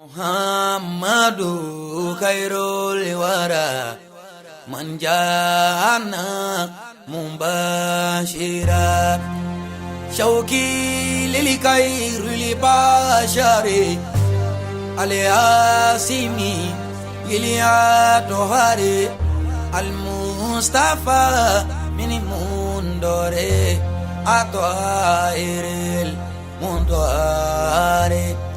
Muhammadu khairul wara man jana mumbashira shauki lil khairul bashari al-yasimi iliyatohari al-mustafa min mundore atwairil mundore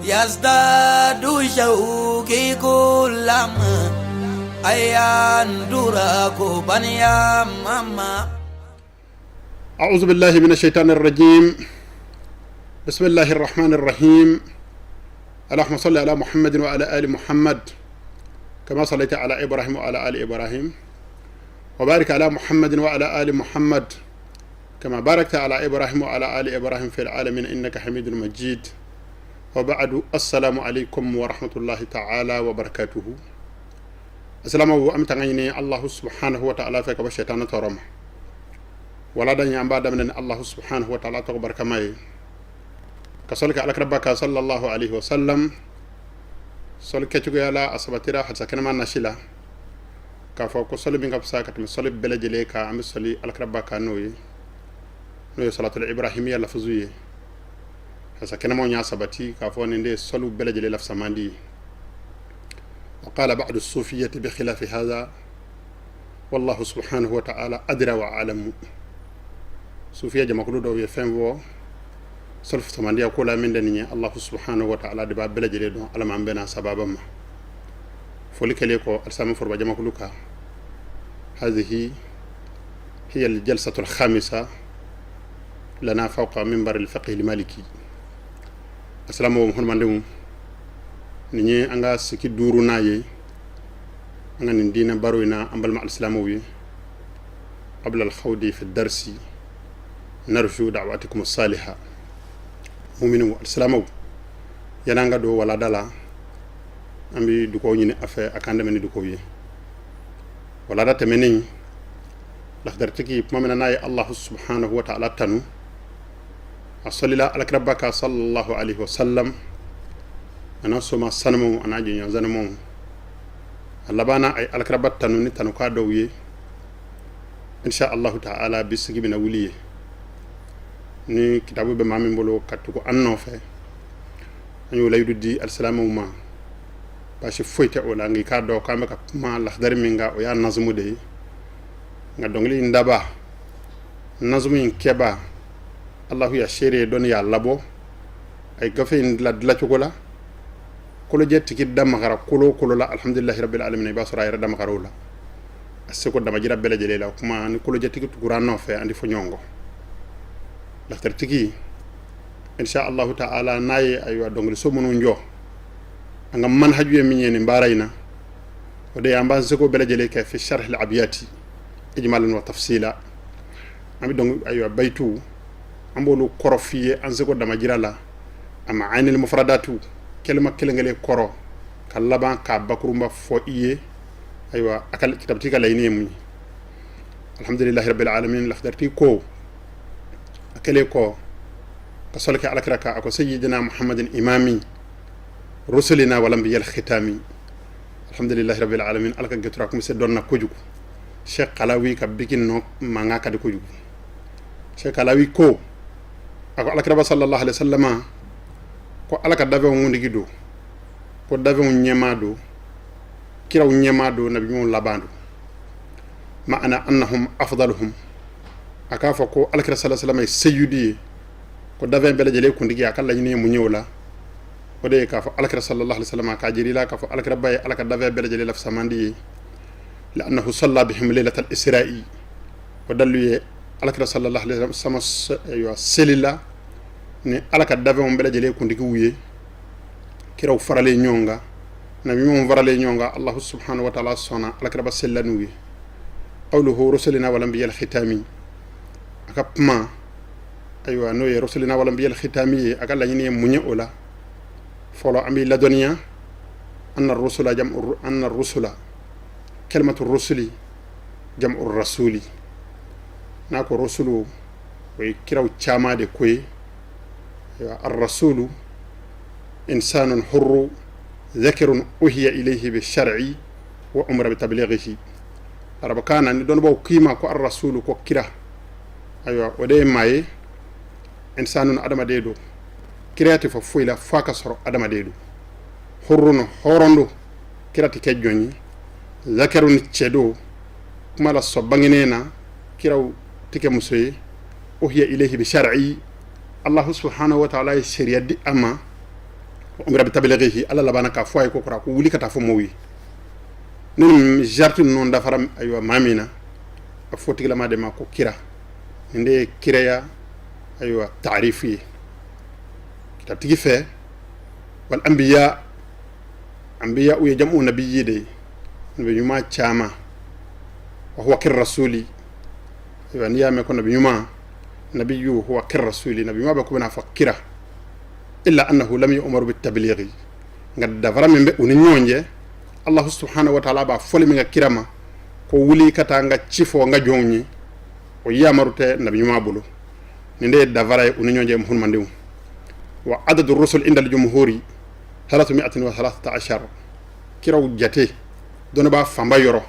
yazdadu shauki kullama ayanduraku baniya mama. أعوذ بالله من الشيطان الرجيم. بسم الله الرحمن الرحيم. اللهم صل على محمد وعلى آل محمد كما صليت على إبراهيم وعلى آل إبراهيم وبارك على محمد وعلى آل محمد كما باركت على إبراهيم وعلى آل إبراهيم في العالمين إنك حميد مجيد. وبعد السلام عليكم ورحمة الله تعالى وبركاته. السلام عليكم الله سبحانه وتعالى فيك الشيطان ترمى ولا دنيا بعد من الله سبحانه وتعالى تكبر كماي كسلك على ربك صلى الله عليه وسلم سلك تجعل أصبتنا حتى كنا ما نشيلا كفاك سلم بينك بساكت من سلم بلجليك عم سلي على ربك نوي صلاة الإبراهيمية لفظية حتى كنا ما نياسبتي كفاون إندي سلو بلجلي لف سماندي. وقال بعض الصوفية بخلاف هذا والله سبحانه وتعالى أدرى وعلم. صوفية جمع كلو يفهم سلف سماندي أقول من دنيا الله سبحانه وتعالى دباب بلجلي دون على من بنا سبابا ما فولك ليكو أرسام فربا جمع كلوكا. هذه هي الجلسة الخامسة لنا فوق منبر الفقه المالكي. السلام عليكم من نيجي أنغا سكي دورونا يي أنغا ندينا باروينا أمبل مع الإسلاموي قبل الخوض في الدرس نرجو دعواتكم الصالحة. مؤمنو الإسلامو ينانغا دو ولا دالا أمبي دوكو ني أفا أكاند من دوكو يي ولا دا تمني لخدرتكي مامنا ناي الله سبحانه وتعالى تنو أصلي لا على ربك صلى الله عليه وسلم أنا سوما سنمو أنا جيني زنمو اللبانا أي على ربك تنو نتنو كادوي إن شاء الله تعالى بسجي بنا وليه ni kitabu be mamin bolo katuko anno fe anyu laydu di alsalamu ma bashi foyte o la ngi ka do ka maka ma lakhdar minga o ya nazmu de nga dongli ndaba nazmu in keba allah ya shere don ya labo ay gafe la dla chokola kolo jetti ki dam khara kolo la alhamdulillah rabbil alamin basra ya dam kharola asiko dama jira bele jele la kuma ni kolo jetti ki tukurano fe andi fo nyongo laftartiki insha Allah ta'ala nayi aywa dongli somunu njo anga manhaju ye minyeni mbarayna ode amba zeko belajele ka fi sharh al-abiyati ijmalan wa tafsila ami dong aywa baytu ambolu korofiye an zeko dama jirala ama ainil mufradatu kelma kelengele koro kalaban ka bakurumba fo iye aywa akal kitabti kala yini mu alhamdulillah rabbil alamin laftarti ko أكليكو كسولك على كركا أكو سيدنا محمد إمامي رسلنا والأنبياء الختامي الحمد لله رب العالمين ألك جتراكم سدونا كوجو شيخ قلاوي كبيكين نو مانغا كدي كوجو شيخ قلاوي كو أكو على كربا صلى الله عليه وسلم كو على كدافع ونديدو كو دافع ونيمادو كيرا ونيمادو نبي مون لاباندو معنى أنهم أفضلهم akafa ko alkira sallallahu alaihi wasallam sayyidi ko daven bele jele ko ndigi akalla ni mu ñewla o de ka fa alkira sallallahu alaihi wasallam ka jiri la ka fa alkira bay alka daven bele jele laf samandi la annahu salla bihim laylatal isra'i ko dallu alkira sallallahu alaihi wasallam sama selila ni alka daven bele jele ko ndigi wuye kiraw farale ñonga nabi mum farale ñonga allah subhanahu wa ta'ala sona alkira ba sellanu wi qawluhu rusulina wal anbiya al khitami akapma aywa no ye rusulina wala biyal khitami akalla yini munye ola folo ambi ladoniya anna ar-rusula jam'u anna ar-rusula kalimatu ar-rusuli jam'u ar-rasuli nako rusulu way kiraw chama de koy ar-rasulu إنسان حر zakirun uhiya ilayhi bi shar'i wa umra bi tablighihi araba kana ni don bo kima ko ar rasulu ko kira aywa wade maye insanun adama dedo kirati fo foyla faka soro adama dedo hurruno horondo kirati kejjoni zakarun cedo kuma la so banginena kiraw tike musoye uhiya ilayhi bi shar'i allah subhanahu wa ta'ala shari'a di amma umra bi tablighihi alla labana ka foy ko kora ko wuli kata fo mowi nin jartu non dafaram aywa mamina a foti la ma de ma ko kira inde kiraya aywa ta'rifi ta tigi fe wal anbiya u yajamu nabiyyi de nabi yuma chama wa huwa kir rasuli aywa niya me ko nabi yuma nabiyyu huwa kir rasuli nabi yuma ba ko na fakira illa annahu lam yu'mar bit tablighi ngad dafara membe uni nyonje allah subhanahu wa ta'ala ba fole mi nga kirama ko wuli kata nga cifo nga jongni o yamarute nabi yuma bulu ninde dafara uni nyonje mun mandiw wa adadu rusul inda al jumhuri 313 kiraw jate don ba famba yoro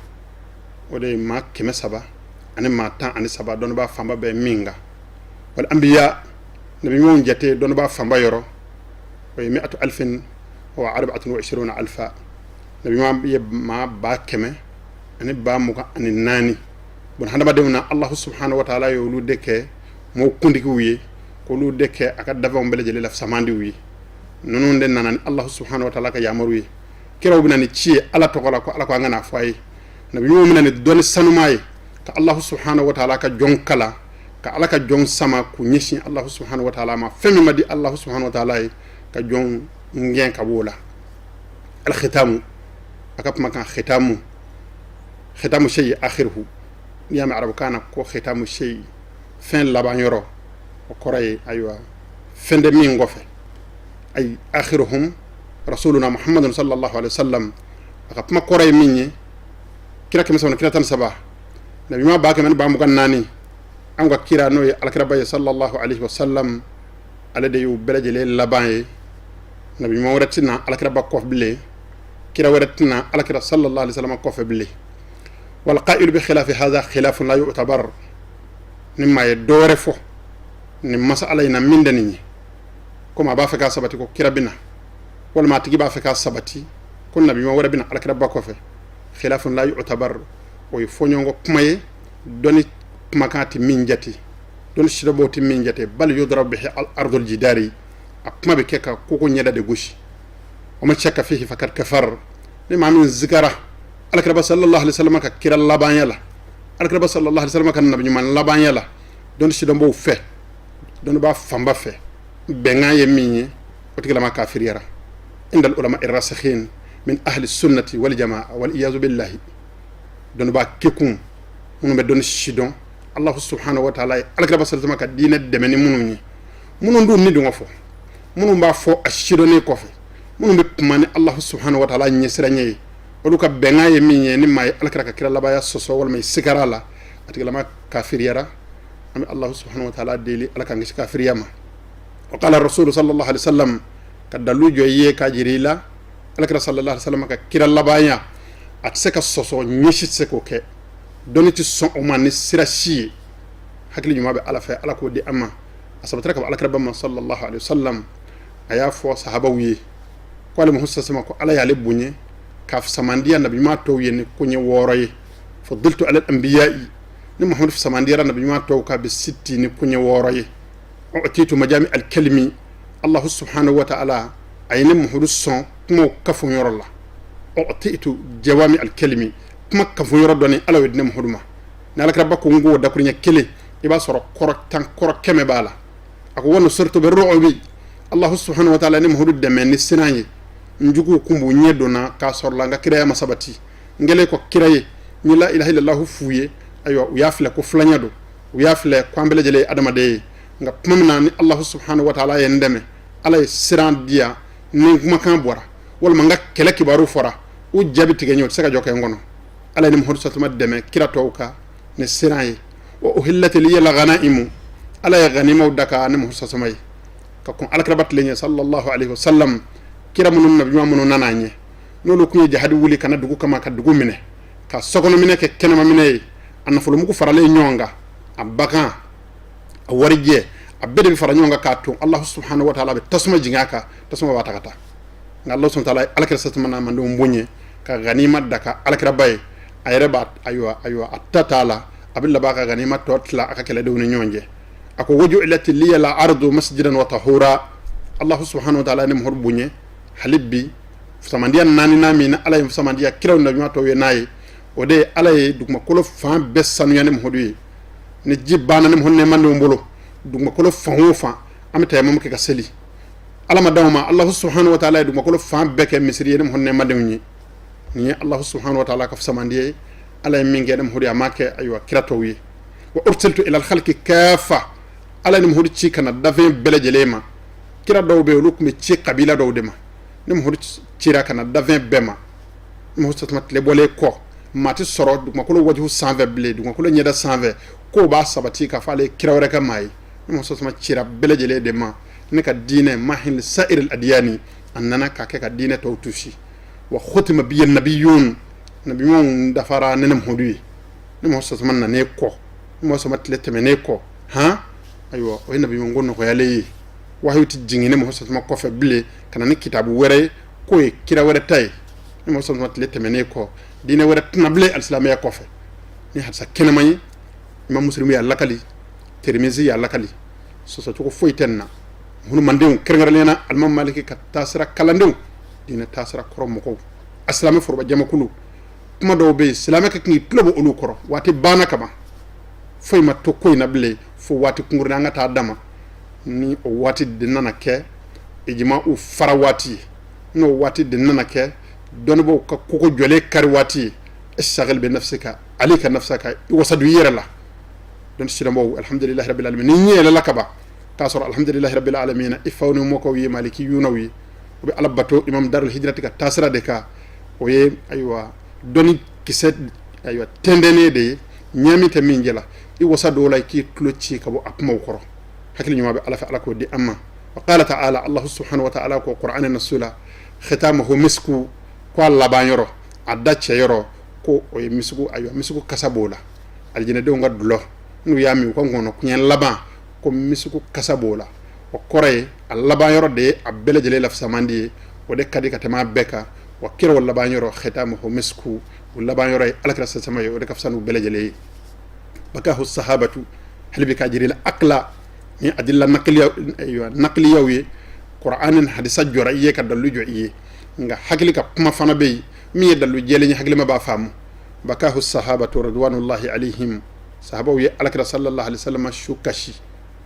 o de ma keme saba ani ma tan ani saba don ba famba be minga wal anbiya nabi yuma jate don ba famba yoro و100,000 و24 ألفا نبي ما با كمه أنا با مكا أنا ناني بون هذا بدينا الله سبحانه وتعالى يقول دك مو كندي كويه كلو دك أكاد دفعهم بلجل لف سماندي ويه نون دنا الله سبحانه وتعالى كيامروي كيرو بنا نتشي على تقولك على كوانا فاي نبي يوم من الدون السنوماي كالله سبحانه وتعالى كجون كلا كالله كجون سما كنيشي الله سبحانه وتعالى ما فهم ما دي الله سبحانه وتعالى كجون نجين كبولا الختام أكاب مكان ختام شيء آخره نيام عرب كان كو ختام شيء فين لبان يرو وكوري أيوة فين دمين غفل أي آخرهم رسولنا محمد صلى الله عليه وسلم أكاب ما كوري مني كلا كمسون كلا تنسبه نبي ما باك من بام كان ناني أمك كيرا نوي على كرباي صلى الله عليه وسلم على ديو بلجل لبان نبي ما ورتنا على كربا كوف بلي كرا ورتنا على كرا صلى الله عليه وسلم كوف بلي والقائل بخلاف هذا خلاف لا يعتبر نما يدور فو نما علينا من دني كما بافكا سبتي كو كرا بنا ولا ما تجي بافكا سبتي كل نبي ما وربنا على كربا كوف خلاف لا يعتبر ويفونيو كماي دوني مكاتي من جاتي دون شربوتي من جاتي بل يضرب به الارض الجداري أكما بكيكا كوكو نيدا دي غوشي وما شك فيه فكر كفر لما من الزكرة الكربة صلى الله عليه وسلم كيرا اللابان يلا الكربة صلى الله عليه وسلم كان نبي من اللابان يلا دون شي دون بو فيه دون با فامبا فيه بينا يميني وتكلا ما كافر يرى عند العلماء الراسخين من أهل السنة والجماعة والإياذ بالله دون با كيكون منو بدون شي دون الله سبحانه وتعالى الكربة صلى الله عليه وسلم كدين الدمني منو دون ني دون فو munu ba fo ashirone kofe munu be kumani allah subhanahu wa ta'ala nyesiranye oluka benga ye minye ni may alkara kira labaya soso wal may sigarala atigala ma kafir yara am allah subhanahu wa ta'ala deli alaka ngi kafir yama wa qala rasul sallallahu alaihi wasallam kadalu joye ka jirila alkara sallallahu alaihi wasallam ka kira labaya at seka soso nyeshi seko ke doniti son o man sirashi hakli juma be ala fa ala ko di amma asabatra ka alkara bama sallallahu alaihi wasallam aya fo sahaba wiye ko le muhassa sama ko ala ya le bunye kaf samandiya nabi ma to yene ko nye woroye fadiltu ala al-anbiya'i ni muhammad fi samandiya nabi ma to ka bi sitti ni ko nye woroye utitu majami al-kalimi allah subhanahu wa ta'ala ayni muhudson mo kafu yorolla utitu jawami al-kalimi kuma kafu yorodoni ala wedne muhuduma nala ka bakko ngo da ko nye kele iba soro korok tan korok keme bala ako wono surtu be ru'ubi allah subhanahu wa ta'ala ni muhudu deme ni sinaye njugu kumbu nyedona ka sorla nga kiraya masabati ngele ko kiraye ni la ilaha illallah fuye ayo uyafle ko flanyado uyafle ko ambele jele adama de nga pamna ni allah subhanahu wa ta'ala yendeme ala siran dia ni makan bora wal manga kele kibaru fora u jabiti ganyo saka joke ngono ala ni muhudu satuma deme kira tawka ni sinaye wa uhillat li la ghanaimu ala ya ghanima daka ni muhudu satuma كون على كربت لين صلى الله عليه وسلم kira munun nabi munun nananye nolu kunye jihadi wuli kana dugu kama ka dugu mine ka sokono mine ke kenema mine anna fulu muku farale nyonga abakan a warije abede bi fara nyonga ka to Allah subhanahu wa ta'ala be tasma jingaka tasma watakata nga Allah subhanahu wa ta'ala alakira satmana mande mbonye ka ganima daka alakira bay ayre ba aywa attatala abilla baka ganima totla aka kala dewni nyonje ako waju ilati liya la ardu masjidan wa tahura Allah subhanahu wa ta'ala ne mohor bunye halibbi samandiya nani nami na alay samandiya kiraw na nyuato we nayi ode alay dugma kolo fan besanu yani mohodu ni jibana ne mohonne mande mbolo dugma kolo fan fa amta mum ke gaseli alama dawma Allah subhanahu wa ta'ala dugma kolo fan beke misri ne mohonne mande ni Allah subhanahu wa ta'ala ka samandiya alay minge ne mohodi amake aywa kirato wi wa ursiltu ila al-khalqi kafa alay ne mohodi ci kana dafin belejelema kira dawbe lukme ci qabila dawdema ne mohodi cira kana dafin bema mo satmat le bolé ko mati soro dugma ko wajhu 120 blé dugma ko nyeda 120 ko ba sabati ka fale kirawre ka may mo satmat cira belejele de ma ne ka dine mahin sa'ir al adyani annana ka ka dine to tushi wa khutima bi nabiyun nabiyun dafara nenam hodi ne mo satmat na ne ko mo satmat le temene ko ha aywa o nabiyun gonno ko yale wahyu ti jingine mo satmat ko fe blé kana ne kitabu were ko e kira were tay mo satmat le temene ko dina wara tunable al-islamiyya kofe ni hadsa kenamay imam muslim ya lakali tirmizi ya lakali so ko foytenna hunu mandew kerngar lena al-imam maliki ka tasira kalandew dina tasira korom ko aslami forba jamakulu kuma do be islamaka ki tulobo ulu koro wati bana kama foy ma to koy nable fo wati kungurna ngata dama ni o wati dinana ke ejima u farawati no wati dinana ke donbo ka koko jole karwati ishghal bi nafsika alika nafsaka wasadu yirala don sidamo alhamdulillah rabbil alamin ni yela lakaba tasor alhamdulillah rabbil alamin ifawni moko wi maliki yunawi bi alabato imam darul hijrati ka tasra de ka oye aywa doni kiset aywa tendene de nyamita minjela i wasadu lay ki tlochi ka bo apma koro hakili nyuma bi alafa alako di amma wa qala ta'ala allah subhanahu wa ta'ala ko qur'anan nasula khitamahu misku ko Allah yoro addace yoro ko o misugo ayo misugo kasabola aljina de ngad lo nu yami ko ngono ko nyen laba ko misugo kasabola o kore Allah yoro de abele jele laf samandi o de kadi katama beka wa kiro wala ba yoro khitamuhu misku wala ba yoro alakra sama yo de kafsanu bele jele bakahu sahabatu halbi kajiri akla ni adilla naqliyawi qur'anan hadisa jora iye kadallu jo iye nga hagli ka kuma fana be mi dalu jele ni hagli ma ba famu bakahu sahabatu radwanullahi alaihim sahaba wi alakra sallallahu alaihi wasallam shukashi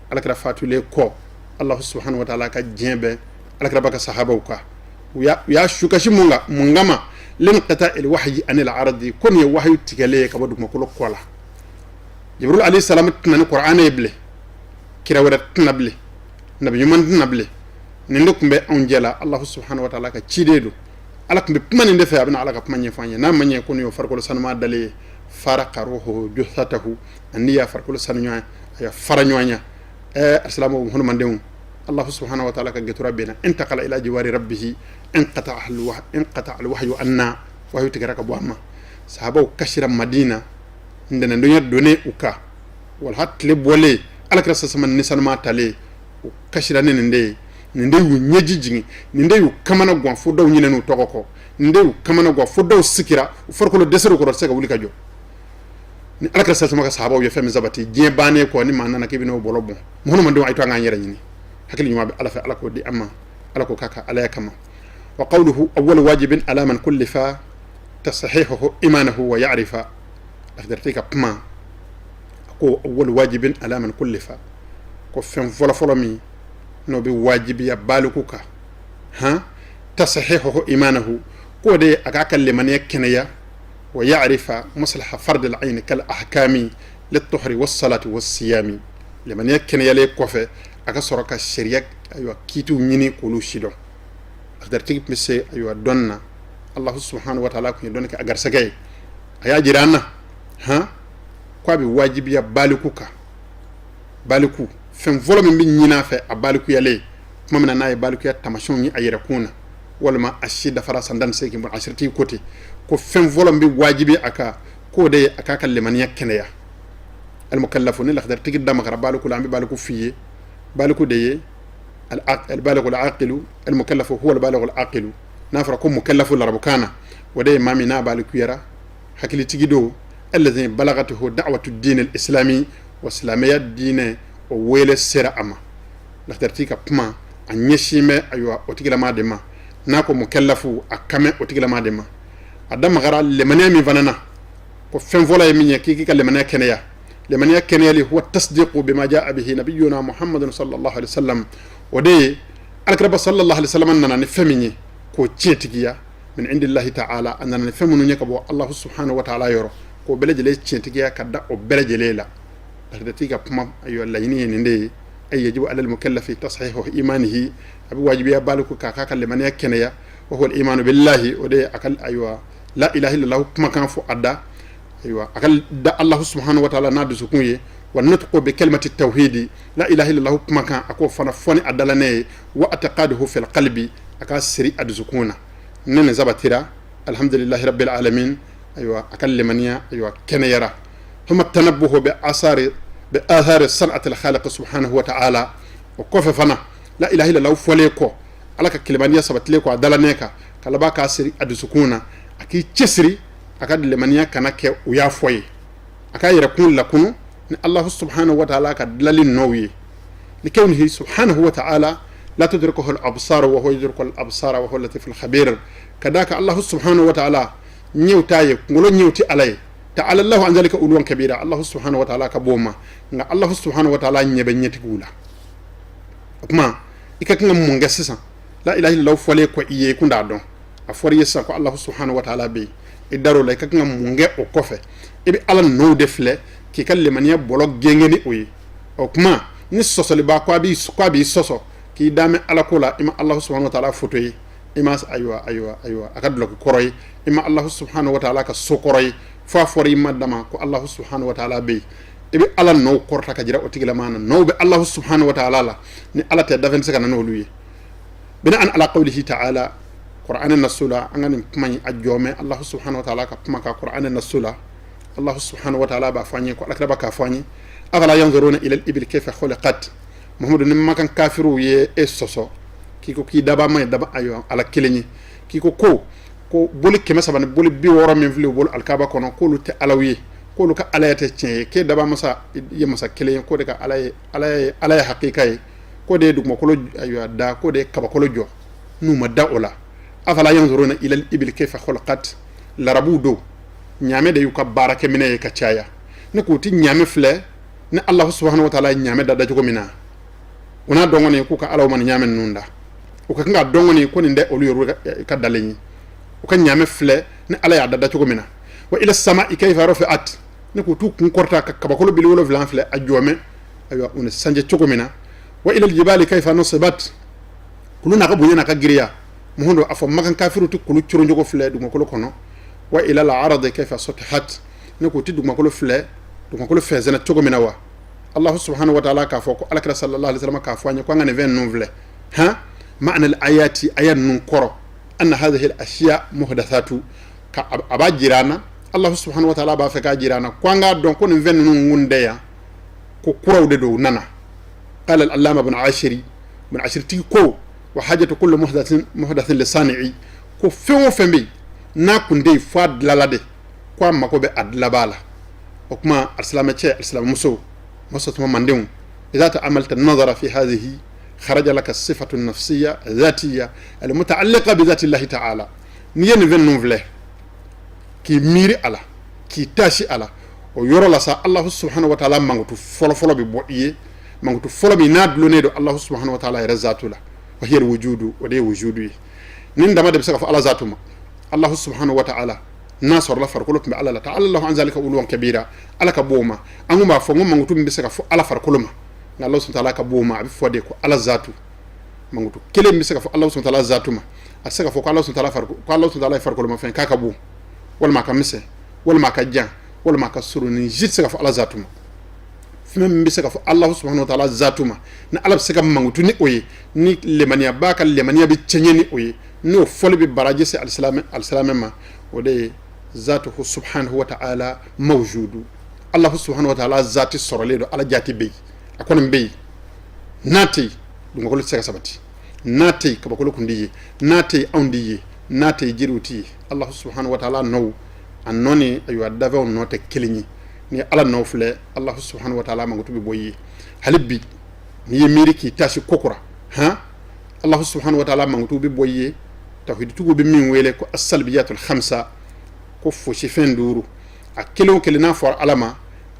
alakra fatule ko allah subhanahu wa ta'ala ka jembe alakra baka sahaba ka ya shukashi mungama lim qata al wahyi an al ardi kun ya wahyu tigale ka badu ko kola jibril alayhi salam tan qur'an ible kira wara tanable nabi yuman tanable ni ndokumbe onjela allah subhanahu wa ta'ala ka cidedu alakumbe pumani ndefe abna alaka pumanye fanye na manye ko yo farko sanma dale farqa ruhu juthatahu aniya farko sannya ya faranyonya assalamu hunu mandewum allah subhanahu wa ta'ala ka getura bina intaqala ila jiwari rabbih inqata al wahyu anna wahyu tigaraka boama sahaba kashira madina ndana dunya done uka wal hatle bole alakra sama nisanma tale kashira nende ninde yu nyejijingi ninde yu kamana gwa fodo nyine no tokoko ninde yu kamana gwa fodo sikira farko lo desero ko sega wuli ka jo ni alaka sa sama ka sahaba yo femi zabati je bane ko ni manana ke bino bolobo mono mando ay to nga nyera nyini hakili nyuma bi alafa alako di amma alako kaka alaya kama wa qawluhu awwal wajibin ala man kullifa tasahihuhu imanuhu wa ya'rifa afdartika pma ko awwal wajibin ala man kullifa ko fem folo mi no bi wajibi ya balukuka ha tasahihuhu imanahu ko de aka kalle man yaknaya wa ya'rifa maslaha fard al-ayn kal ahkami lit-tuhri was-salati was-siyami liman yaknaya le kofe aka soroka sharia aywa kitu nyini ko lu shido adarti mise aywa donna allah subhanahu wa ta'ala ko donka agar sagay aya jirana ha ko bi wajibi ya balukuka baliku fen volo min bi nyina fe a baliku yale kuma mina na baaliku ya tamashon ni ayira kuna walma ashida fara sandan seki mun ashirti kote ko fen volom bi wajibi aka ko de aka kallimaniya kenaya al mukallafu ni lakhdar tigi dama kara balu kula ambi balu ku fiye balu ku de al baligh al aqil al mukallafu huwa al baligh al aqil nafra kum mukallafu la rabukana wade mami na balu ku yara hakili tigi do alladhi balagatuhu da'watu ad-din al-islami wa islamiyya ad-din o wele sera ama lakhdar tika pma anyeshime aywa otigila madema nako mukallafu akame otigila madema adam gara lemania mi vanana ko fen vola yeminya kiki ka lemania kenaya lemania kenaya li huwa tasdiqu bima jaa bihi nabiyuna muhammadun sallallahu alaihi wasallam wade alkraba sallallahu alaihi wasallam nana ni feminyi ko cietigiya min indillahi ta'ala anana ni femunu nyaka bo allah subhanahu wa ta'ala yoro ko belejele cietigiya kadda o belejele la datiga puma ayo layni nende ay yajibu ala al-mukallaf tashihu imanihi abi wajibiya baluku kaka lemania kenaya wa huwa al-iman billahi wade akal aywa la ilaha illallah kuma kan fo adda aywa akal da allah subhanahu wa ta'ala nadu sukunye wa nutqu bi kalimati tawhid la ilaha illallah kuma kan ako fana foni adala ne wa ataqaduhu fil qalbi aka siri adzukuna nene zabatira alhamdulillahi rabbil alamin aywa akal limaniya aywa kenayara thumma tanabbuhu bi athari san'ati al-khaliq subhanahu wa ta'ala wa kofa fana la ilaha illallah foleko alaka kilimaniya sabatle ko adala neka kala ba ka siri adzukuna aki cesri aka lemaniya kana ke uya foye aka yira kun la kunu ni allah subhanahu wa ta'ala ka dalil nawi likawnihi subhanahu wa ta'ala la tudrikuhu al-absar wa huwa yudriku al-absara wa huwa al-latif al-khabir kadaka allah subhanahu wa ta'ala nyewtaye ngolo nyewti alay ta'ala allah an zalika ulwan kabira allah subhanahu wa ta'ala ka boma nga allah subhanahu wa ta'ala nyebe nyeti gula kuma ikakanga munga sisa la ilaha illallah fole ko iye kunda don afori yesa ko allah subhanahu wa ta'ala be idaro la ikakanga munga o kofe ibi ala no defle ki kallimaniya bolog gengeni oyi o kuma ni sosoli ba kwa bi soso ki dame ala kola ima allah subhanahu wa ta'ala fotoyi ima aywa akadlo ko koroy ima allah subhanahu wa ta'ala ka sokoroy fa fori madama ko allah subhanahu wa ta'ala be ibi ala no korta ka jira o tigila mana no be allah subhanahu wa ta'ala la ni ala te dafen saka no luyi bina an ala qawlihi ta'ala qur'anan nasula angani kumani ajome allah subhanahu wa ta'ala ka kuma ka qur'anan nasula allah subhanahu wa ta'ala ba fanye ko alaka ba ka fanye afala yanzuruna ila al-ibil kayfa khuliqat muhammadu nim makan kafiru ye esoso kiko ki daba may daba ayo ala kilenyi kiko ko boli keme sabane boli bi woro min fili bol alkaba kono ko lu te alawi ko lu ka alayate cien ke daba masa ye masa kilenyi ko de ka alay haqiqa ko de dugmo ko lo ayo da ko de kaba ko lo jo numa daola afala yanzuruna ila al-ibil kayfa khuliqat larabu do nyame de yuka barake mine ka chaya ne ko ti nyame fle ne allah subhanahu wa ta'ala nyame da jogo mina una dongone ku ka alaw man nyame nunda o ka nga dongone ko ni de olu yoru ka dalenyi o ka nyame fle ne ala ya da jogo mina wa ila samai kayfa rafi'at ne ko tu kun korta ka kabakolo bil wolo vlan fle ajome aywa on sanje jogo mina wa ila aljibali kayfa nusibat kuluna ka bunyana ka giriya muhondo afo makan kafiru tu kulu churu jogo fle du ko kono wa ila al-arad kayfa sutihat ne ko tiddu makolo fle du makolo fezena togo minawa allah subhanahu wa ta'ala ka foko alakra sallallahu alaihi wasallam ka fanya ko ngane 20 novle ha ma'na al-ayati ayan nun koro anna hadhihi al-ashya muhdathatu ka abajirana allah subhanahu wa ta'ala ba fa ka jirana ko nga don ko 20 nun ngundeya ko kurawde do nana qala al-allama ibn ashiri ti ko wa hajatu kullu muhdathin lisani'i ko fewo fembe na kunde fad lalade kwa makobe adlabala okuma al-islam muso tuma mandem idha ta'amalta an-nazara fi hadhihi kharaja laka as-sifatu an-nafsiyya dhatiyya al-muta'alliqa bi dhati Allah ta'ala niyen ven novle ki miri ala ki tashi ala o yoro la sa Allah subhanahu wa ta'ala mangutu folo bi bodiye mangutu folo bi nadlone do Allah subhanahu wa ta'ala razatula wa hiya al-wujudu wa de wujudu nin dama de saka fa ala zatuma الله سبحانه وتعالى ناصر لا فرقلوك على الله تعالى الله عن ذلك أولوان كبيرة على كبوما أنهم بفهمون من غتوم بسكا على فرقلوما الله سبحانه وتعالى كبوما بفوديكو على ذاته من غتو كلم بسكا الله سبحانه وتعالى ذاتهما أسكا فوق الله سبحانه وتعالى فرق الله سبحانه وتعالى فرقلوما فين كاكبو ولا ما كمسه ولا ما كجان ولا ما كسرون جيت سكا على ذاتهما fimem bisa ka fo Allah subhanahu wa ta'ala zatuma na alab sika mangutu ni oye ni lemania baka lemania bi chenyeni oye no fole bi baraje se al-salam ma ode zatuhu subhanahu wa ta'ala mawjudu Allah subhanahu wa ta'ala zati sorole do ala jati be akon be nati dungo ko sika sabati nati ka bakolo kundiye nati ondiye nati jiruti Allah subhanahu wa ta'ala no annoni ayu adave on note kelinyi ni ala nofle Allah subhanahu wa ta'ala mangutu bi boyi halibbi ni yemiri ki tashi kokura ha Allah subhanahu wa ta'ala mangutu bi boyi tawhid tugo bi min wele ko as-salbiyatul khamsa ko fo shifen duru akelo kelina for alama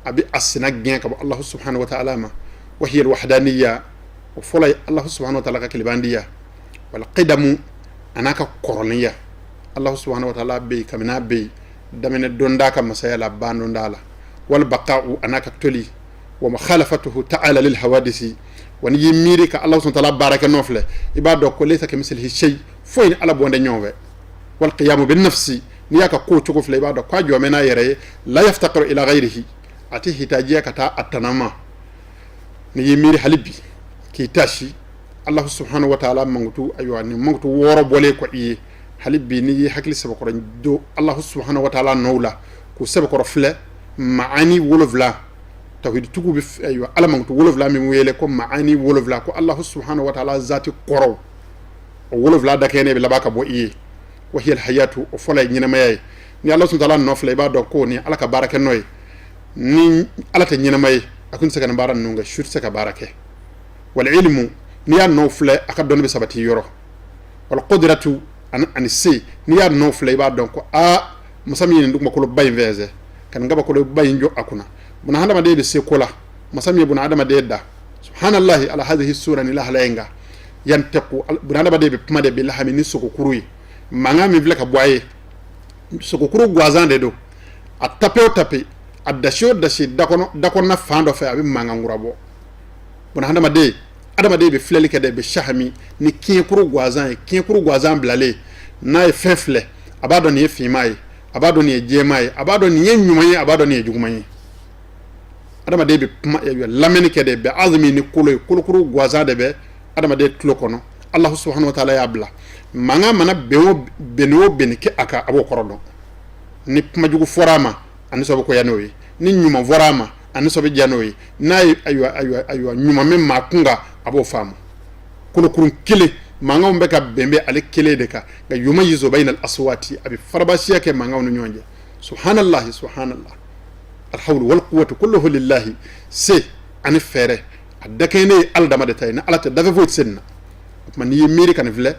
abi asna gen ka Allah subhanahu wa ta'ala ma wa hiya al-wahdaniyya wa fulay Allah subhanahu wa ta'ala ka kelibandiya wal qidamu anaka koroniya Allah subhanahu wa ta'ala be kamina be damene donda ka masaya la bandondala wal baqa'u anaka toli wa mukhalafatuhu ta'ala lil hawadisi wani yimiri ka Allah subhanahu wa ta'ala baraka nofle ibado ko laysa kamithlihi shay foyni ala bonde ñowe wal qiyam bin nafsi niyaka ko chugo fle ibado ko jo mena yere la yaftaqiru ila ghayrihi ati hitajiya kata atanama ni yimiri halibi ki tashi Allah subhanahu wa ta'ala mangutu aywa ni mangutu woro bole ko yi halibi ni hakli sabako do Allah subhanahu wa ta'ala nowla ko sabako fle maani wolofla tawhid tugu bi aywa ala mangutu wolofla mi wele ko maani wolofla ko Allah subhanahu wa ta'ala zati qoro wolofla da kene be labaka bo yi wa hiya alhayatu o fola nyina mayay ni Allah subhanahu wa ta'ala nofla ba do ko ni ala ka baraka noy ni ala ta nyina may akun saka na baran nunga shut saka barake wal ilmu ni ya nofla aka don be sabati yoro wal qudratu an se ni ya nofla ba do ko a musami ni nduma ko bay veze kan ngaba ko bay njo akuna buna handa ma de se kola masami buna adama de da subhanallahi ala hadhihi sura ni la halayenga yantaku buna handa ma de be pamade be la hamini soko kuruyi manga mi vle ka boye soko kuru gwazan de do a tape a dasho dashi dakono na fando fe abi manga ngurabo buna handa ma de adama de be fleli ke de be shahami ni kin kuru gwazan blale na e fefle abado ni fimai abado ni jemai abado ni nyumayi abado ni jugumayi adama de be lameni ke de be azmi ni kulu gwaza de be adama de tulo kono Allah subhanahu wa ta'ala ya bla manga mana benwo benike aka abo korodo ni majugu forama ani so ko yanoyi ni nyuma forama ani so be janoyi na aywa nyuma mem makunga abo famu kulu kile manga umbe ka bembe ale kele de ka ga yuma yizo bainal aswati abi farbashiya ke manga onu nyonje subhanallah alhawlu wal quwwatu kulluhu lillahi se ani fere adakene aldama de tayna alata dafa voit senna man yimiri kan vle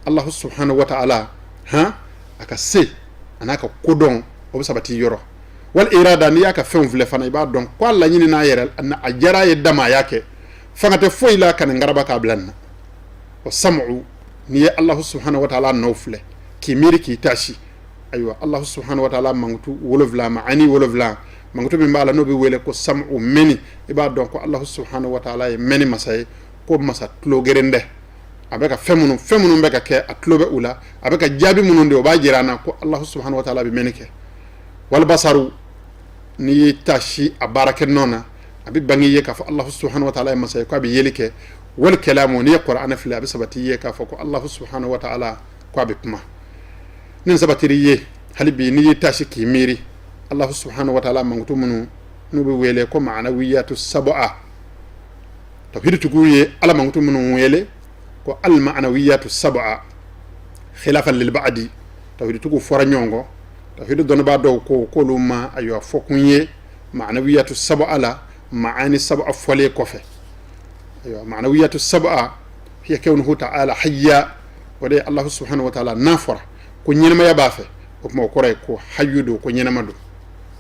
Allah subhanahu wa ta'ala ha aka se anaka kodon o sabati yoro wal irada ni aka fen vle fana iba don ko alla nyini na yerel anna ajara ye dama yake fangate foyla kan ngaraba ka blanna wa sam'u ni Allah subhanahu wa ta'ala nofle ki miri ki tashi aywa Allah subhanahu wa ta'ala mangutu wolofla maani wolofla mangutu bi mbala no bi wele ko sam'u meni iba don ko Allah subhanahu wa ta'ala e meni masay ko masa tlo gerende abeka femunu beka ke atlobe ula abeka jabi mununde o ba jirana ko Allah subhanahu wa ta'ala bi menike wal basaru ni tashi abaraka nona abi bangiye ka fa Allah subhanahu wa ta'ala masay ko abi yelike wal kalamu ni qur'ana fil abi sabatiye ka fa ko Allah subhanahu wa ta'ala ko abi kuma nin sabatiriye halibi ni tashi kimiri Allah subhanahu wa ta'ala mangutu munu nubi wele ko ma'nawiyatu sab'a tawhid tuguye ala mangutu munu wele ko al ma'nawiyatu sab'a khilafan lil ba'di tawhid tugu fora nyongo tawhid don ba do ko luma ayo fokunye ma'nawiyatu sab'a la ma'ani sab'a fole kofe ayo ma'nawiyatu sab'a hiya kawnuhu ta'ala hayya wade Allah subhanahu wa ta'ala nafara ko nyinama ya bafe ko mo kore ko hayyudo ko nyinama do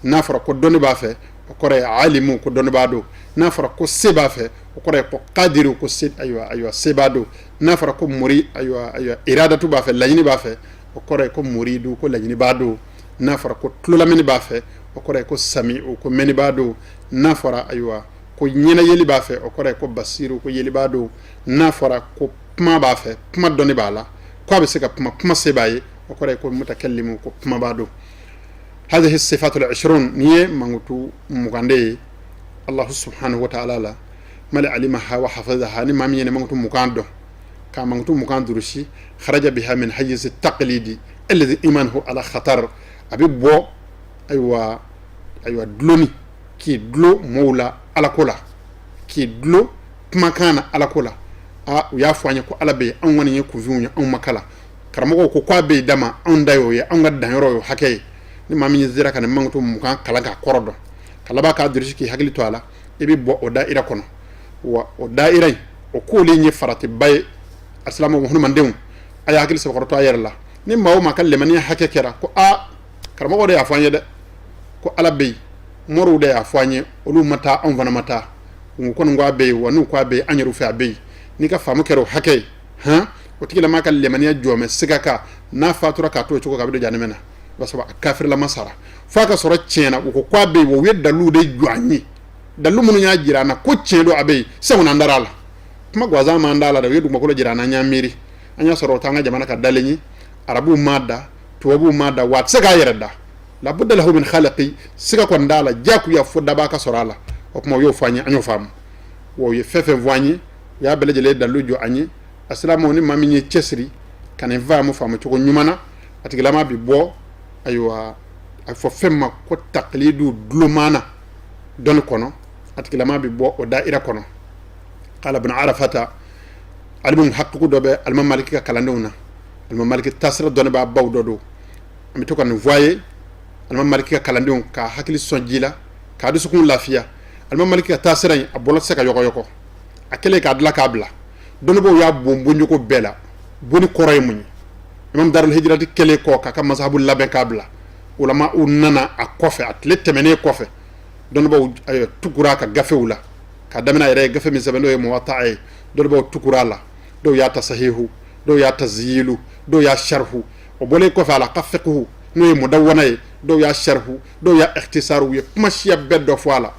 nafara ko doni bafe ko kore alimu ko doni bado nafara ko seba fe ko kore ko qadiru ko sid aywa sebado nafara ko muri aywa iradatu bafe lanyini bafe ko kore ko muridu ko lanyini bado nafara ko tlulamini bafe ko kore ko sami'u ko meni bado nafara aywa ko nyina yeli bafe ko kore ko basiru ko yeli bado nafara ko pma bafe pma doni bala ko be sika pma sebaye ko kore ko mutakallimu ko pma bado هذه الصفات العشرون نيه مانغوتو مغاندي Allah subhanahu wa ta'ala la mali alimaha wa hafazaha ni mami ne mangtu mukando ka mangtu mukando rushi kharaja biha min hayz at-taqlidi alladhi imanuhu ala khatar abi bo aywa dloni ki dlo moula ala kola ki dlo makana ala kola ya fanya ko ala be an wani ku vunya an makala karamo ko kwa be dama an dayo ya an gaddan yoro hake ni mami zira kan mangtu mukan kala ka korodo kala ba ka dirshi ki hagli to ala ibi bo o daira kono wa o daira o ko li ni farati bay assalamu alaikum mandem aya hagli so korto ayerla ni mawo makal le mani hake kera ko karamo ko de ya fanya de ko ala be moru de ya fanya olu mata an vana mata ko ngwa be wonu kwa be anyeru fa be ni ka famu kero hake o tigila makal le mani jome sigaka na fatura ka to ko ka be janimena basaba kafir la masara faka soro chena ko kwa be wo wedda lu de juanyi dalu munu nya jira na ko chendo abe se wona ndarala kuma gwaza ma ndala da wedu makolo jira na nya miri anya soro tanga jamana ka dalenyi arabu madda tuwabu madda wat sega yerda la budda lahu min khalaqi siga ko ndala jaku ya fodda ba ka sorala o kuma yo fanya anyo fam wo ye fefe voanyi ya belejele dalu jo anyi assalamu ni mami ni chesri kan va mo famu ko nyumana atigilama bi bo aywa fo femma ko taqlidu dlumana don kono atikilama bi bo o daira kono qala ibn arafata album haqqu dobe alma maliki ka kalandona alma maliki tasra don ba bawdodo ami to kan voyer alma maliki ka kalandon ka hakili sonjila ka du sukun lafiya alma maliki ka tasra abolo seka yoko akele ka adla kabla don bo ya bombo nyuko bela boni koray muñ imam darul hijrati kele ko ka mazhabul labe kabla ulama unana a kofe atle temene kofe don bo tukura ka gafewula ka damina ere gafe min sabendo e muwatta'i don bo tukura la do ya tasahihu do ya tazyilu do ya sharhu o bole kofe ala qafiqhu no e mudawwana do ya sharhu do ya ikhtisaru ye mashiya beddo fala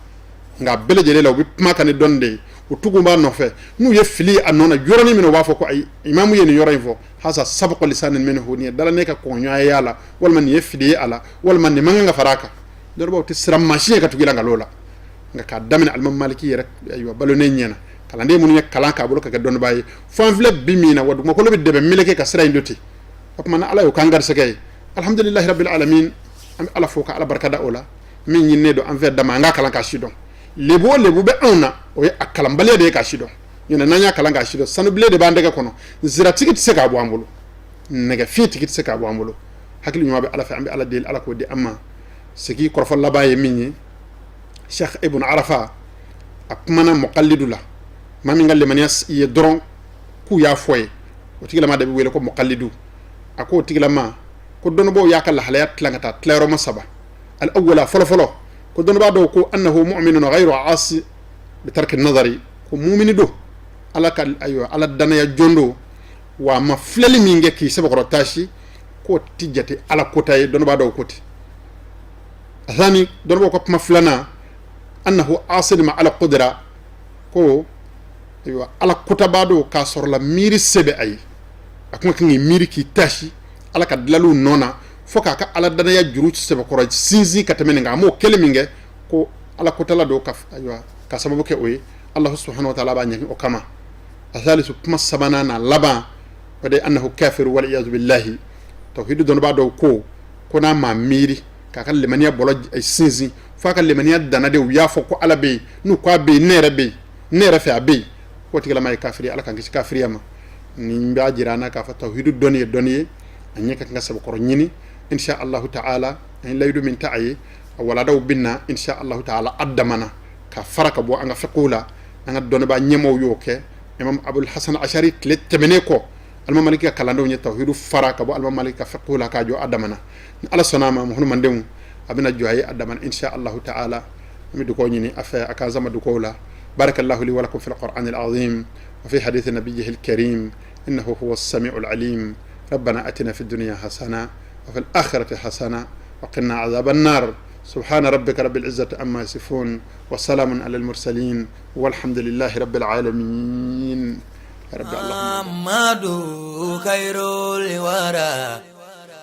nga belejele law bi makani donde o tugumba no fe nu ye fili anona yoroni min wafo ko ay imamu yeni yoray fo hasa sabqu lisan minhu ni dala ne ka ko nyaa yala wal man ye fili ala wal man ni manga faraka dorbo ti sram machine ka tugila ngalola nga ka damina al maliki rek aywa balone nyena kala nde mun ye kala ka bolo ka don baye fon fleb bimina wadu ko lobi debe mileke ka sray ndoti ok man ala yo kangar sekay alhamdulillah rabbil alamin am ala foka ala barkada ola min nyine do envers dama nga kala ka shidon lebo be ona o ya akalam bale de ka shido yona nanya kala nga shido sanu bile de bande ka kono zira tikit se ka bo ambulo nega fi tikit se ka bo ambulo hakili nyuma be ala fa ambe ala del ala ko de amma seki korfo labaye minni cheikh ibn arafa akmana muqallidula mami ngalle manias ye doron ku ya foye o tigila ma de wele ko muqallidu ako tigila ma ko dono bo yakal halayat tlangata tlero masaba al awwala folo ko don ba do ko annahu mu'minun ghayru asi bi tarki an-nazari ko mu'mini do ala kal ayo ala dana ya jondo wa ma fleli mi ngeki sabako tashi ko tijjate ala kotay don ba do koti athani don ba ko ma flana annahu asil ma ala qudra ko ayo ala kotaba do ka sorla miri sebe ay akuma kingi miri ki tashi ala ka dlalu nona foka ka ala dana ya juru sebe ko sinzi katamene nga mo keleminge ko ala kotala do ka aywa ka sababu ke oyi allah subhanahu wa ta'ala ba nyaki o kama athalisu kuma sabana na laba wade annahu kafir wal iyaz billahi tawhid don ba do ko na ma miri ka kan lemaniya bolo ay sinzi foka lemaniya dana de ya foko ala be nu ko be nere fe abe ko tigala may kafiri ala kan ki kafiriyama ni mba jirana ka fa tawhid doniye anyaka nga sabu ko nyini insha Allah ta'ala en laydu min ta'ayi wala daw binna insha Allah ta'ala addamana ka faraka bo anga faqula anga don ba nyemo yoke imam abul hasan ashari le temene ko alma malika kalando ny tawhidu faraka bo alma malika faqula ka jo addamana ala sonama mo hono mandem abina joyi addamana insha Allah ta'ala mi du ko nyini afa aka zama du ko la barakallahu li wa lakum fil qur'anil azim wa fi hadith nabiyhi al karim innahu huwas sami'ul alim ربنا أتنا في الدنيا حسنة وفي الآخرة حسنة وقنا عذاب النار سبحان ربك رب العزة أما يصفون وسلام على المرسلين والحمد لله رب العالمين رب محمد خير الورى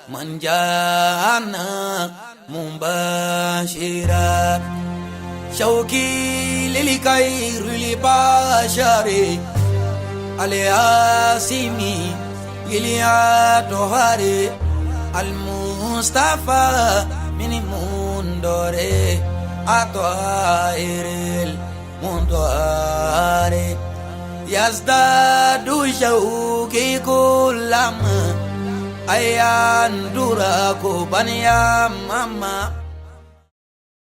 من جاءنا مباشرا شوقي للخير لبشري الياسمي إلياتوهاري المصطفى من مندوري أطهير المندوري يزداد شوقي كلما أيان دراكو بنيا ماما